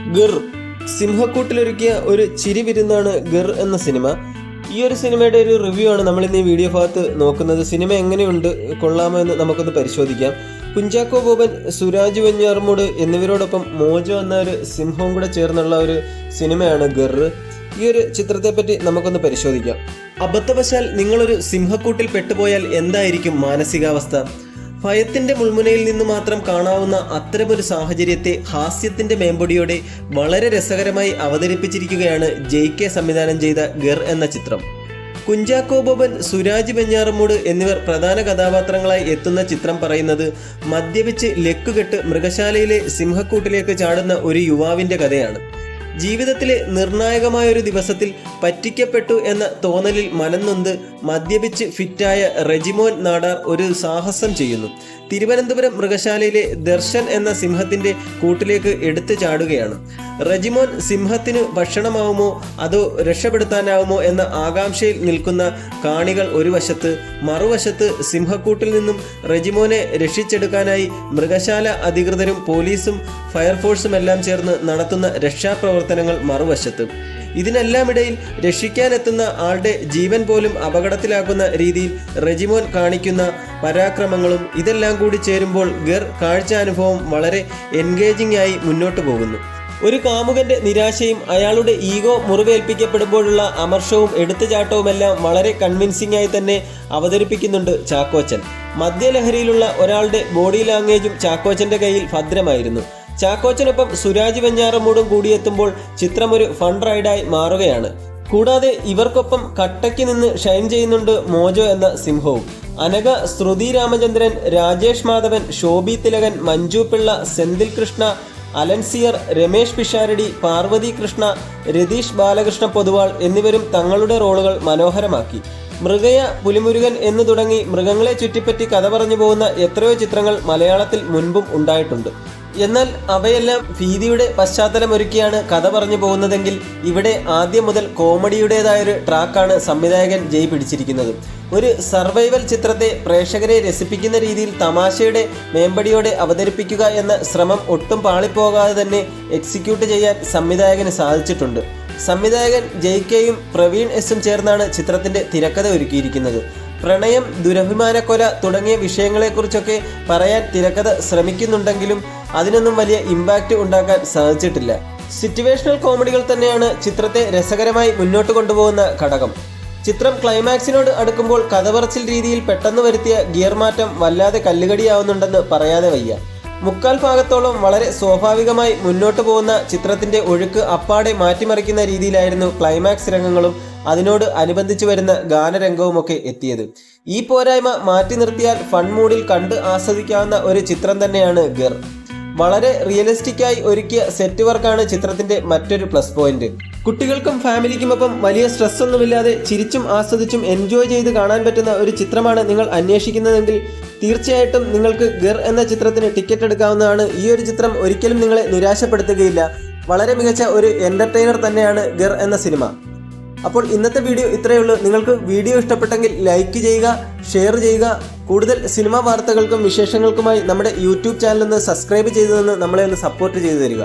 ഗിർ സിംഹക്കൂട്ടിലൊരുക്കിയ ഒരു ചിരി വിരുന്നാണ് ഗിർ എന്ന സിനിമ. ഈ ഒരു സിനിമയുടെ ഒരു റിവ്യൂ ആണ് നമ്മൾ ഇന്ന് ഈ വീഡിയോ ഭാഗത്ത് നോക്കുന്നത്. സിനിമ എങ്ങനെയുണ്ട്, കൊള്ളാമോ എന്ന് നമുക്കൊന്ന് പരിശോധിക്കാം. കുഞ്ചാക്കോ ബോബൻ, സുരാജ് വെഞ്ഞാറമൂട് എന്നിവരോടൊപ്പം മോജോ എന്ന ഒരു സിംഹവും കൂടെ ചേർന്നുള്ള ഒരു സിനിമയാണ് ഗിർ. ഈ ഒരു ചിത്രത്തെ പറ്റി നമുക്കൊന്ന് പരിശോധിക്കാം. അബദ്ധവശാൽ നിങ്ങളൊരു സിംഹക്കൂട്ടിൽ പെട്ടുപോയാൽ എന്തായിരിക്കും മാനസികാവസ്ഥ? ഭയത്തിന്റെ മുൾമുനയിൽ നിന്ന് മാത്രം കാണാവുന്ന അത്തരമൊരു സാഹചര്യത്തെ ഹാസ്യത്തിന്റെ മേമ്പൊടിയോടെ വളരെ രസകരമായി അവതരിപ്പിച്ചിരിക്കുകയാണ് JK സംവിധാനം ചെയ്ത ഗിർ എന്ന ചിത്രം. കുഞ്ചാക്കോ ബോബൻ, സുരാജ് വെഞ്ഞാറമൂട് എന്നിവർ പ്രധാന കഥാപാത്രങ്ങളായി എത്തുന്ന ചിത്രം പറയുന്നത് മദ്യപിച്ച് ലക്കുകെട്ട് മൃഗശാലയിലെ സിംഹക്കൂട്ടിലേക്ക് ചാടുന്ന ഒരു യുവാവിന്റെ കഥയാണ്. ജീവിതത്തിലെ നിർണായകമായൊരു ദിവസത്തിൽ പറ്റിക്കപ്പെട്ടു എന്ന തോന്നലിൽ മനംനൊന്ത് മദ്യപിച്ച് ഫിറ്റായ റെജിമോൻ നാടാർ ഒരു സാഹസം ചെയ്യുന്നു. തിരുവനന്തപുരം മൃഗശാലയിലെ ദർശൻ എന്ന സിംഹത്തിന്റെ കൂട്ടിലേക്ക് എടുത്തു ചാടുകയാണ്. റെജിമോൻ സിംഹത്തിന് ഭക്ഷണമാവുമോ അതോ രക്ഷപ്പെടുത്താനാവുമോ എന്ന ആകാംക്ഷയിൽ നിൽക്കുന്ന കാണികൾ ഒരു വശത്ത്, മറുവശത്ത് സിംഹക്കൂട്ടിൽ നിന്നും റെജിമോനെ രക്ഷിച്ചെടുക്കാനായി മൃഗശാല അധികൃതരും പോലീസും ഫയർഫോഴ്സും എല്ലാം ചേർന്ന് നടത്തുന്ന രക്ഷാപ്രവർത്തനങ്ങൾ മറുവശത്ത്. ഇതിനെല്ലാമിടയിൽ രക്ഷിക്കാനെത്തുന്ന ആളുടെ ജീവൻ പോലും അപകടത്തിലാക്കുന്ന രീതിയിൽ റെജിമോൻ കാണിക്കുന്ന പരാക്രമങ്ങളും ഇതെല്ലാം കൂടി ചേരുമ്പോൾ ഗിർ കാഴ്ചാനുഭവം വളരെ എൻഗേജിംഗ് ആയി മുന്നോട്ട് പോകുന്നു. ഒരു കാമുകന്റെ നിരാശയും അയാളുടെ ഈഗോ മുറിവേൽപ്പിക്കപ്പെടുമ്പോഴുള്ള അമർഷവും എടുത്തുചാട്ടവുമെല്ലാം വളരെ കൺവിൻസിംഗ് ആയി തന്നെ അവതരിപ്പിക്കുന്നുണ്ട് ചാക്കോച്ചൻ. മദ്യലഹരിയിലുള്ള ഒരാളുടെ ബോഡി ലാംഗ്വേജും ചാക്കോച്ചന്റെ കയ്യിൽ ഭദ്രമായിരുന്നു. ചാക്കോച്ചനൊപ്പം സുരാജ് വെഞ്ഞാറമൂടും കൂടിയെത്തുമ്പോൾ ചിത്രം ഒരു ഫൺ റൈഡായി മാറുകയാണ്. കൂടാതെ ഇവർക്കൊപ്പം കട്ടയ്ക്ക് നിന്ന് ഷൈൻ ചെയ്യുന്നുണ്ട് മോജോ എന്ന സിംഹവും. അനഘ, ശ്രുതി രാമചന്ദ്രൻ, രാജേഷ് മാധവൻ, ശോഭി തിലകൻ, മഞ്ജു പിള്ള, സെന്തിൽ കൃഷ്ണ, അലൻസിയർ, രമേഷ് പിഷാരടി, പാർവതി കൃഷ്ണ, രതീഷ് ബാലകൃഷ്ണ പൊതുവാൾ എന്നിവരും തങ്ങളുടെ റോളുകൾ മനോഹരമാക്കി. മൃഗയ, പുലിമുരുകൻ എന്നു തുടങ്ങി മൃഗങ്ങളെ ചുറ്റിപ്പറ്റി കഥ പറഞ്ഞു പോകുന്ന എത്രയോ ചിത്രങ്ങൾ മലയാളത്തിൽ മുൻപും ഉണ്ടായിട്ടുണ്ട്. എന്നാൽ അവയെല്ലാം ഭീതിയുടെ പശ്ചാത്തലമൊരുക്കിയാണ് കഥ പറഞ്ഞു പോകുന്നതെങ്കിൽ ഇവിടെ ആദ്യം മുതൽ കോമഡിയുടേതായൊരു ട്രാക്കാണ് സംവിധായകൻ ജയ് പിടിച്ചിരിക്കുന്നത്. ഒരു സർവൈവൽ ചിത്രത്തെ പ്രേക്ഷകരെ രസിപ്പിക്കുന്ന രീതിയിൽ തമാശയുടെ മേമ്പടിയോടെ അവതരിപ്പിക്കുക എന്ന ശ്രമം ഒട്ടും പാളിപ്പോകാതെ തന്നെ എക്സിക്യൂട്ട് ചെയ്യാൻ സംവിധായകന് സാധിച്ചിട്ടുണ്ട്. സംവിധായകൻ JKയും പ്രവീൺ S ചേർന്നാണ് ചിത്രത്തിന്റെ തിരക്കഥ ഒരുക്കിയിരിക്കുന്നത്. പ്രണയം, ദുരഭിമാനക്കൊല തുടങ്ങിയ വിഷയങ്ങളെക്കുറിച്ചൊക്കെ പറയാൻ തിരക്കഥ ശ്രമിക്കുന്നുണ്ടെങ്കിലും അതിനൊന്നും വലിയ ഇമ്പാക്റ്റ് ഉണ്ടാക്കാൻ സാധിച്ചിട്ടില്ല. സിറ്റുവേഷണൽ കോമഡികൾ തന്നെയാണ് ചിത്രത്തെ രസകരമായി മുന്നോട്ട് കൊണ്ടുപോകുന്ന ഘടകം. ചിത്രം ക്ലൈമാക്സിനോട് അടുക്കുമ്പോൾ കഥ പറച്ചിൽ രീതിയിൽ പെട്ടെന്ന് വരുത്തിയ ഗിയർ മാറ്റം വല്ലാതെ കല്ലുകടിയാവുന്നുണ്ടെന്ന് പറയാതെ വയ്യ. മുക്കാൽ ഭാഗത്തോളം വളരെ സ്വാഭാവികമായി മുന്നോട്ട് പോകുന്ന ചിത്രത്തിന്റെ ഒഴുക്ക് അപ്പാടെ മാറ്റിമറിക്കുന്ന രീതിയിലായിരുന്നു ക്ലൈമാക്സ് രംഗങ്ങളും അതിനോട് അനുബന്ധിച്ചു വരുന്ന ഗാനരംഗവുമൊക്കെ എത്തിയത്. ഈ പോരായ്മ മാറ്റി നിർത്തിയാൽ ഫൺ മൂഡിൽ കണ്ട് ആസ്വദിക്കാവുന്ന ഒരു ചിത്രം തന്നെയാണ് ഗിർ. വളരെ റിയലിസ്റ്റിക്കായി ഒരുക്കിയ സെറ്റ് വർക്കാണ് ചിത്രത്തിന്റെ മറ്റൊരു പ്ലസ് പോയിന്റ്. കുട്ടികൾക്കും ഫാമിലിക്കുമൊപ്പം വലിയ സ്ട്രെസ് ഒന്നുമില്ലാതെ ചിരിച്ചും ആസ്വദിച്ചും എൻജോയ് ചെയ്ത് കാണാൻ പറ്റുന്ന ഒരു ചിത്രമാണ് നിങ്ങൾ അന്വേഷിക്കുന്നതെങ്കിൽ തീർച്ചയായിട്ടും നിങ്ങൾക്ക് ഗിർ എന്ന ചിത്രത്തിന് ടിക്കറ്റ് എടുക്കാവുന്നതാണ്. ഈ ഒരു ചിത്രം ഒരിക്കലും നിങ്ങളെ നിരാശപ്പെടുത്തുകയില്ല. വളരെ മികച്ച ഒരു എന്റർടൈനർ തന്നെയാണ് ഗിർ എന്ന സിനിമ. അപ്പോൾ ഇന്നത്തെ വീഡിയോ ഇത്രയേ ഉള്ളൂ. നിങ്ങൾക്ക് വീഡിയോ ഇഷ്ടപ്പെട്ടെങ്കിൽ ലൈക്ക് ചെയ്യുക, ഷെയർ ചെയ്യുക. കൂടുതൽ സിനിമാ വാർത്തകൾക്കും വിശേഷങ്ങൾക്കുമായി നമ്മുടെ യൂട്യൂബ് ചാനൽ ഒന്ന് സബ്സ്ക്രൈബ് ചെയ്തു നമ്മളെ ഒന്ന് സപ്പോർട്ട് ചെയ്തു തരിക.